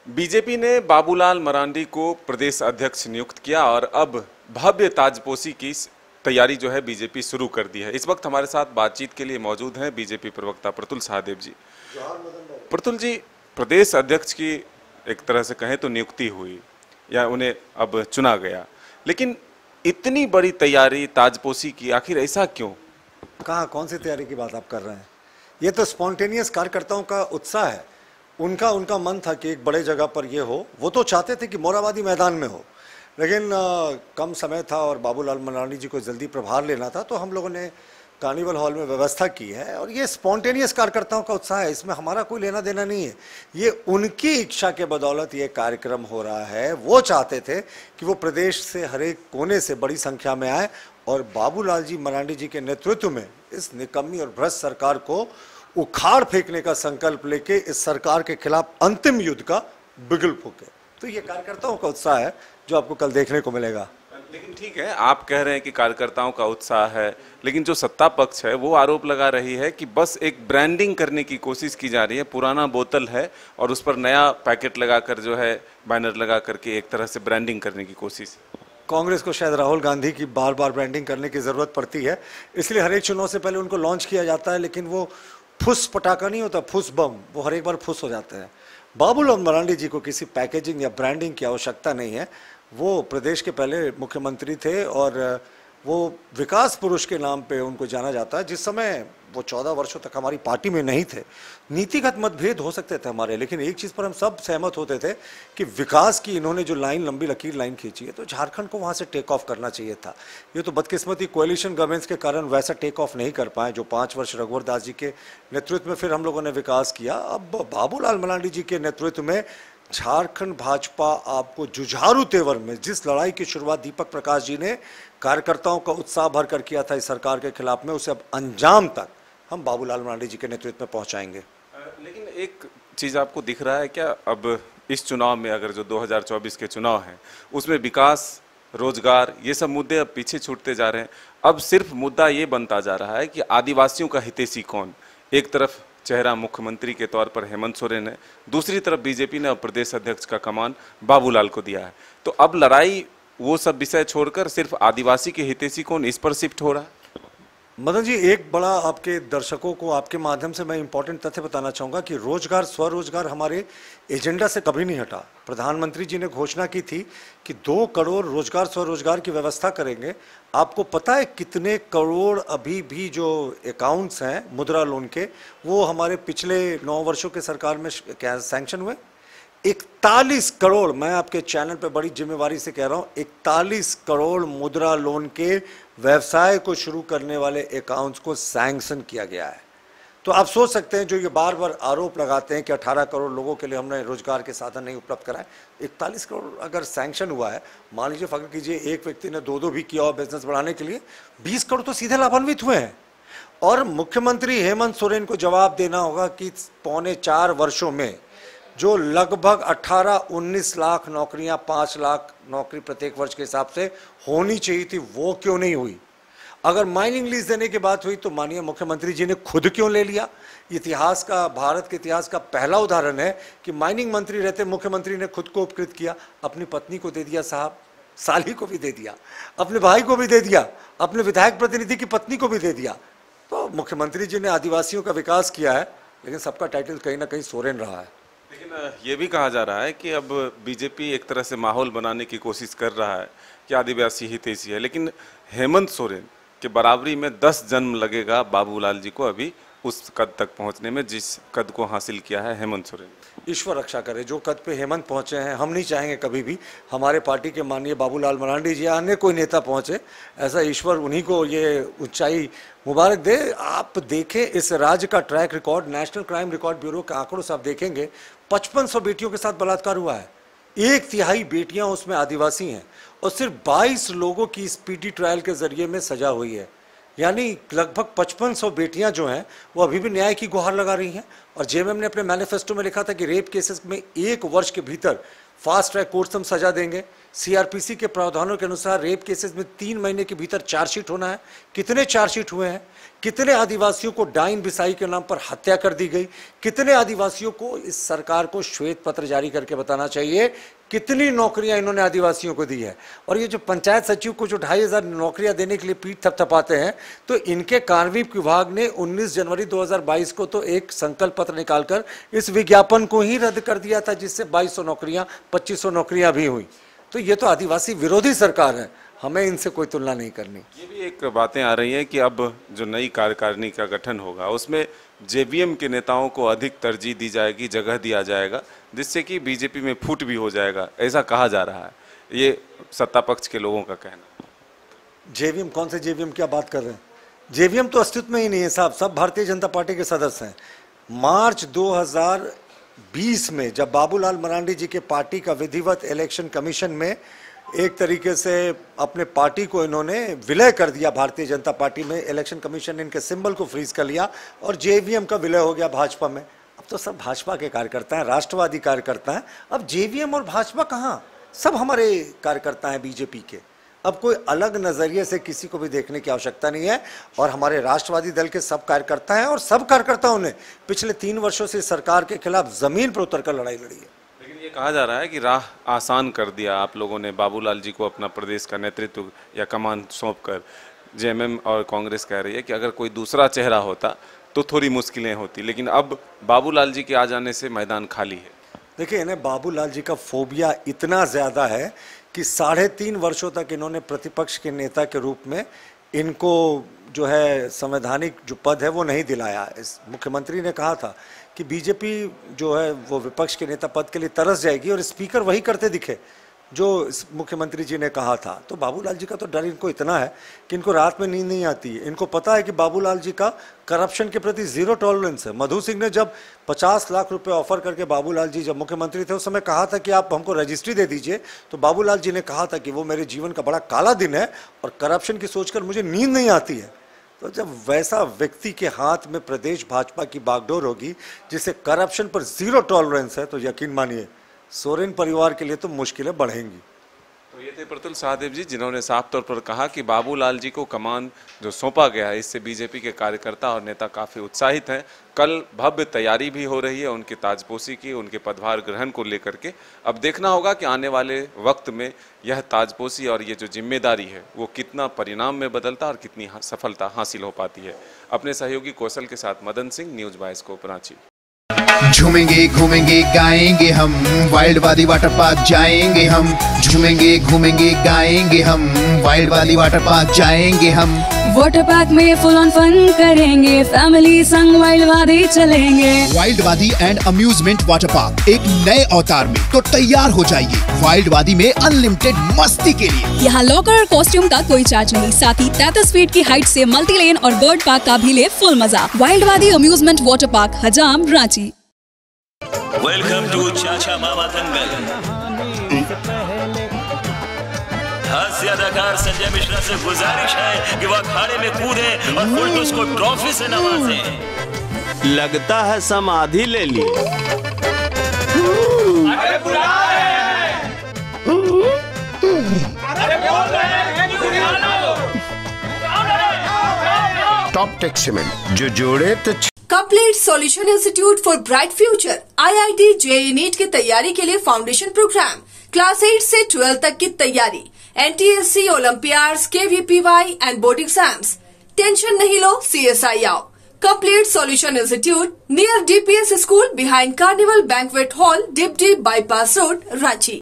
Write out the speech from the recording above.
BJP ने बाबूलाल मरांडी को प्रदेश अध्यक्ष नियुक्त किया और अब भव्य ताजपोशी की तैयारी जो है बीजेपी शुरू कर दी है। इस वक्त हमारे साथ बातचीत के लिए मौजूद हैं बीजेपी प्रवक्ता प्रतुल सहदेव जी। प्रतुल जी, प्रदेश अध्यक्ष की एक तरह से कहें तो नियुक्ति हुई या उन्हें अब चुना गया, लेकिन इतनी बड़ी तैयारी ताजपोशी की, आखिर ऐसा क्यों? कहाँ, कौन सी तैयारी की बात आप कर रहे हैं? ये तो स्पॉन्टेनियस कार्यकर्ताओं का उत्साह है। उनका मन था कि एक बड़े जगह पर ये हो। वो तो चाहते थे कि मोराबादी मैदान में हो, लेकिन कम समय था और बाबूलाल मरांडी जी को जल्दी प्रभार लेना था, तो हम लोगों ने कार्निवल हॉल में व्यवस्था की है। और ये स्पॉन्टेनियस कार्यकर्ताओं का उत्साह है, इसमें हमारा कोई लेना देना नहीं है। ये उनकी इच्छा के बदौलत ये कार्यक्रम हो रहा है। वो चाहते थे कि वो प्रदेश से हर एक कोने से बड़ी संख्या में आए और बाबूलाल जी मरांडी जी के नेतृत्व में इस निकम्मी और भ्रष्ट सरकार को उखाड़ फेंकने का संकल्प लेके इस सरकार के खिलाफ अंतिम युद्ध का बिगुल फूके। तो ये कार्यकर्ताओं का उत्साह है जो आपको कल देखने को मिलेगा। लेकिन ठीक है, आप कह रहे हैं कि कार्यकर्ताओं का उत्साह है, लेकिन जो सत्ता पक्ष है वो आरोप लगा रही है कि बस एक ब्रांडिंग करने की कोशिश की जा रही है। पुराना बोतल है और उस पर नया पैकेट लगाकर जो है बैनर लगा करके एक तरह से ब्रांडिंग करने की कोशिश। कांग्रेस को शायद राहुल गांधी की बार बार ब्रांडिंग करने की ज़रूरत पड़ती है, इसलिए हर एक चुनाव से पहले उनको लॉन्च किया जाता है। लेकिन वो फुस पटाखा नहीं होता, फुस बम, वो हर एक बार फुस हो जाते हैं। बाबूलाल मरांडी जी को किसी पैकेजिंग या ब्रांडिंग की आवश्यकता नहीं है। वो प्रदेश के पहले मुख्यमंत्री थे और वो विकास पुरुष के नाम पे उनको जाना जाता है। जिस समय वो 14 वर्षों तक हमारी पार्टी में नहीं थे, नीतिगत मतभेद हो सकते थे हमारे, लेकिन एक चीज़ पर हम सब सहमत होते थे कि विकास की इन्होंने जो लाइन, लंबी लकीर लाइन खींची है, तो झारखंड को वहाँ से टेक ऑफ करना चाहिए था। ये तो बदकिस्मती कोएलिशन गवर्नमेंट्स के कारण वैसा टेक ऑफ नहीं कर पाए जो 5 वर्ष रघुवर दास जी के नेतृत्व में फिर हम लोगों ने विकास किया। अब बाबूलाल मरांडी जी के नेतृत्व में झारखंड भाजपा आपको जुझारू तेवर में, जिस लड़ाई की शुरुआत दीपक प्रकाश जी ने कार्यकर्ताओं का उत्साह भरकर किया था इस सरकार के खिलाफ में, उसे अब अंजाम तक हम बाबूलाल मरांडी जी के नेतृत्व में पहुंचाएंगे। लेकिन एक चीज़ आपको दिख रहा है क्या, अब इस चुनाव में, अगर जो 2024 के चुनाव हैं उसमें विकास, रोजगार, ये सब मुद्दे अब पीछे छूटते जा रहे हैं। अब सिर्फ मुद्दा ये बनता जा रहा है कि आदिवासियों का हितैषी कौन। एक तरफ चेहरा मुख्यमंत्री के तौर पर हेमंत सोरेन है, दूसरी तरफ बीजेपी ने अब प्रदेश अध्यक्ष का कमान बाबूलाल को दिया है। तो अब लड़ाई वो सब विषय छोड़कर सिर्फ आदिवासी के हितैषी कौन, इस पर शिफ्ट हो रहा है। मदन जी, एक बड़ा आपके दर्शकों को आपके माध्यम से मैं इंपॉर्टेंट तथ्य बताना चाहूँगा कि रोजगार, स्वरोजगार हमारे एजेंडा से कभी नहीं हटा। प्रधानमंत्री जी ने घोषणा की थी कि 2 करोड़ रोजगार, स्वरोजगार की व्यवस्था करेंगे। आपको पता है कितने करोड़ अभी भी जो अकाउंट्स हैं मुद्रा लोन के, वो हमारे पिछले 9 वर्षों के सरकार में क्या सैंक्शन हुए? 41 करोड़, मैं आपके चैनल पे बड़ी जिम्मेवारी से कह रहा हूँ, 41 करोड़ मुद्रा लोन के व्यवसाय को शुरू करने वाले अकाउंट्स को सैंक्शन किया गया है। तो आप सोच सकते हैं, जो ये बार बार आरोप लगाते हैं कि 18 करोड़ लोगों के लिए हमने रोजगार के साधन नहीं उपलब्ध कराए, 41 करोड़ अगर सैंक्शन हुआ है, मान लीजिए फर्क कीजिए एक व्यक्ति ने 2-2 भी किया और बिजनेस बढ़ाने के लिए, 20 करोड़ तो सीधे लाभान्वित हुए हैं। और मुख्यमंत्री हेमंत सोरेन को जवाब देना होगा कि 3.25 वर्षों में जो लगभग 18-19 लाख नौकरियां, 5 लाख नौकरी प्रत्येक वर्ष के हिसाब से होनी चाहिए थी, वो क्यों नहीं हुई? अगर माइनिंग लीज देने की बात हुई तो माननीय मुख्यमंत्री जी ने खुद क्यों ले लिया? इतिहास का, भारत के इतिहास का पहला उदाहरण है कि माइनिंग मंत्री रहते मुख्यमंत्री ने खुद को उपकृत किया। अपनी पत्नी को दे दिया साहब, साली को भी दे दिया, अपने भाई को भी दे दिया, अपने विधायक प्रतिनिधि की पत्नी को भी दे दिया। तो मुख्यमंत्री जी ने आदिवासियों का विकास किया है, लेकिन सबका टाइटल कहीं ना कहीं सोरेन रहा है। लेकिन ये भी कहा जा रहा है कि अब बीजेपी एक तरह से माहौल बनाने की कोशिश कर रहा है कि आदिवासी हितैषी है, लेकिन हेमंत सोरेन के बराबरी में 10 जन्म लगेगा बाबूलाल जी को अभी उस कद तक पहुंचने में जिस कद को हासिल किया है हेमंत सोरेन। ईश्वर रक्षा करे, जो कद पे हेमंत पहुंचे हैं, हम नहीं चाहेंगे कभी भी हमारे पार्टी के माननीय बाबूलाल मरांडी जी या अन्य कोई नेता पहुंचे। ऐसा ईश्वर उन्हीं को ये ऊंचाई मुबारक दे। आप देखें इस राज्य का track record, national crime record bureau के आंकड़ों से आप देखेंगे 5500 बेटियों के साथ बलात्कार हुआ है, 1/3 बेटियां उसमें आदिवासी हैं और सिर्फ 22 लोगों की स्पीडी ट्रायल के जरिए में सजा हुई है। यानी लगभग 5500 बेटियां जो हैं वो अभी भी न्याय की गुहार लगा रही हैं। और जेएमएम ने अपने मैनिफेस्टो में लिखा था कि रेप केसेस में 1 वर्ष के भीतर फास्ट ट्रैक कोर्ट से हम सजा देंगे, सीआरपीसी के प्रावधानों के अनुसार रेप केसेस में 3 महीने के भीतर चार्जशीट होना है। कितने चार्जशीट हुए हैं? कितने आदिवासियों को डाइन बिसाई के नाम पर हत्या कर दी गई? कितने आदिवासियों को इस सरकार को श्वेत पत्र जारी करके बताना चाहिए कितनी नौकरियां इन्होंने आदिवासियों को दी है। और ये जो पंचायत सचिव को जो 2500 नौकरियां देने के लिए पीठ थपथपाते हैं, तो इनके कार्मिक विभाग ने 19 जनवरी 2022 को तो एक संकल्प पत्र निकालकर इस विज्ञापन को ही रद्द कर दिया था, जिससे 2200 नौकरियां 2500 नौकरियां भी हुई। तो ये तो आदिवासी विरोधी सरकार है, हमें इनसे कोई तुलना नहीं करनी। ये भी एक बातें आ रही हैं कि अब जो नई कार्यकारिणी का गठन होगा उसमें जेवीएम के नेताओं को अधिक तरजीह दी जाएगी, जगह दिया जाएगा, जिससे कि बीजेपी में फूट भी हो जाएगा, ऐसा कहा जा रहा है। ये सत्ता पक्ष के लोगों का कहना। जेवीएम कौन से जेवीएम की आप बात कर रहे हैं? जेवीएम तो अस्तित्व में ही नहीं है साहब, सब भारतीय जनता पार्टी के सदस्य हैं। मार्च 2020 में जब बाबूलाल मरांडी जी के पार्टी का विधिवत इलेक्शन कमीशन में एक तरीके से अपने पार्टी को इन्होंने विलय कर दिया, भारतीय जनता पार्टी में इलेक्शन कमीशन ने इनके सिंबल को फ्रीज कर लिया और जेवीएम का विलय हो गया भाजपा में। अब तो सब भाजपा के कार्यकर्ता हैं, राष्ट्रवादी कार्यकर्ता हैं। अब जेवीएम और भाजपा कहाँ, सब हमारे कार्यकर्ता हैं बीजेपी के। अब कोई अलग नजरिए से किसी को भी देखने की आवश्यकता नहीं है। और हमारे राष्ट्रवादी दल के सब कार्यकर्ता हैं और सब कार्यकर्ताओं ने पिछले 3 वर्षों से सरकार के खिलाफ जमीन पर उतरकर लड़ाई लड़ी है। लेकिन ये कहा जा रहा है कि राह आसान कर दिया आप लोगों ने, बाबूलाल जी को अपना प्रदेश का नेतृत्व या कमान सौंपकर। जेएमएम और कांग्रेस कह रही है कि अगर कोई दूसरा चेहरा होता तो थोड़ी मुश्किलें होती, लेकिन अब बाबूलाल जी के आ जाने से मैदान खाली है। देखिए, इन्हें बाबूलाल जी का फोबिया इतना ज़्यादा है कि 3.5 वर्षों तक इन्होंने प्रतिपक्ष के नेता के रूप में इनको जो है संवैधानिक जो पद है वो नहीं दिलाया। इस मुख्यमंत्री ने कहा था कि बीजेपी जो है वो विपक्ष के नेता पद के लिए तरस जाएगी और स्पीकर वही करते दिखे जो मुख्यमंत्री जी ने कहा था। तो बाबूलाल जी का तो डर इनको इतना है कि इनको रात में नींद नहीं आती है। इनको पता है कि बाबूलाल जी का करप्शन के प्रति 0 टॉलरेंस है। मधु सिंह ने जब 50 लाख रुपए ऑफर करके बाबूलाल जी जब मुख्यमंत्री थे उस समय कहा था कि आप हमको रजिस्ट्री दे दीजिए, तो बाबूलाल जी ने कहा था कि वो मेरे जीवन का बड़ा काला दिन है और करप्शन की सोचकर मुझे नींद नहीं आती है। तो जब वैसा व्यक्ति के हाथ में प्रदेश भाजपा की बागडोर होगी जिसे करप्शन पर 0 टॉलरेंस है, तो यकीन मानिए सोरेन परिवार के लिए तो मुश्किलें बढ़ेंगी। तो ये थे प्रतुल सहदेव जी, जिन्होंने साफ तौर पर कहा कि बाबूलाल जी को कमान जो सौंपा गया है इससे बीजेपी के कार्यकर्ता और नेता काफ़ी उत्साहित हैं। कल भव्य तैयारी भी हो रही है उनकी ताजपोशी की, उनके पदभार ग्रहण को लेकर के। अब देखना होगा कि आने वाले वक्त में यह ताजपोशी और ये जो जिम्मेदारी है वो कितना परिणाम में बदलता और कितनी सफलता हासिल हो पाती है। अपने सहयोगी कौशल के साथ मदन सिंह, न्यूज़ बाइस्कोप रांची। झूमेंगे घूमेंगे गाएंगे हम, वाइल्ड वाली वाटर पार्क जाएंगे हम। झूमेंगे घूमेंगे गाएंगे हम, वाइल्ड वाली वाटर पार्क जाएंगे हम। वाटर पार्क में फुल ऑन फन करेंगे, फैमिली संग वाइल्ड वादी चलेंगे। वाइल्ड वादी एंड अम्यूजमेंट वाटर पार्क एक नए अवतार में तो तैयार हो जाइए वाइल्ड वादी में अनलिमिटेड मस्ती के लिए। यहाँ लॉकर और कॉस्ट्यूम का कोई चार्ज नहीं, साथ ही 33 फीट की हाइट से मल्टी लेन और बर्ड पार्क का भी ले फुल मजा। वाइल्ड वादी अम्यूजमेंट वाटर पार्क, हजाम, रांची। वेलकम टू चाचा मामा दंगल। हास्य अदाकार संजय मिश्रा से गुजारिश है कि वह अखाड़े में कूदे और फुलटूस को ट्रॉफी से नवाजे। लगता है समाधि ले ली। अरे बुला रहे हैं। अरे बोल रहे हैं कि बुला लो। टॉप टेक सीमेंट जो जोड़े तो complete solution institute for bright future IIT JEE NEET की तैयारी के लिए फाउंडेशन प्रोग्राम, क्लास 8 से 12 तक की तैयारी, NTSC, olympiads, KVPY and board exams. Tension नहीं लो, CSI आओ। Complete solution institute near DPS school behind carnival banquet hall, डिपडी बाईपास रोड, रांची।